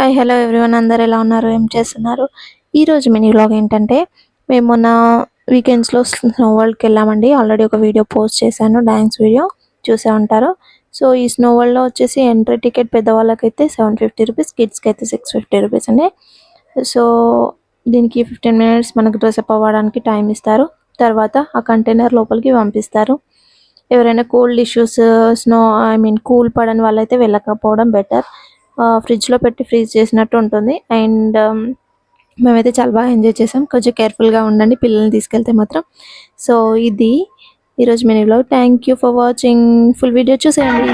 Hi hello everyone, అందరు ఎలా ఉన్నారు, ఏం చేస్తున్నారు? ఈరోజు మినీ వ్లాగ్ ఏంటంటే మేము మొన్న వీకెండ్స్లో స్నో వరల్డ్కి వెళ్ళామండి. ఆల్రెడీ ఒక వీడియో పోస్ట్ చేశాను, డ్యాన్స్ వీడియో చూసే ఉంటారు. సో ఈ స్నో వరల్డ్లో వచ్చేసి ఎంట్రీ టికెట్ పెద్దవాళ్ళకైతే 750 రూపీస్, కిడ్స్కి అయితే 650 రూపీస్ అండి. సో దీనికి 15 మినిట్స్ మనకు డ్రెస్అప్ అవ్వడానికి టైం ఇస్తారు. తర్వాత ఆ కంటైనర్ లోపలికి పంపిస్తారు. ఎవరైనా కోల్డ్ ఇష్యూస్, కూల్ పడని వాళ్ళైతే వెళ్ళకపోవడం బెటర్. ఫ్రిడ్జ్లో పెట్టి ఫ్రీజ్ చేసినట్టు ఉంటుంది. అండ్ మేమైతే చాలా బాగా ఎంజాయ్ చేసాం. కొంచెం కేర్ఫుల్గా ఉండండి పిల్లల్ని తీసుకెళ్తే మాత్రం. సో ఇది ఈరోజు menu vlog. Thank you for watching. Full video చూసేయండి.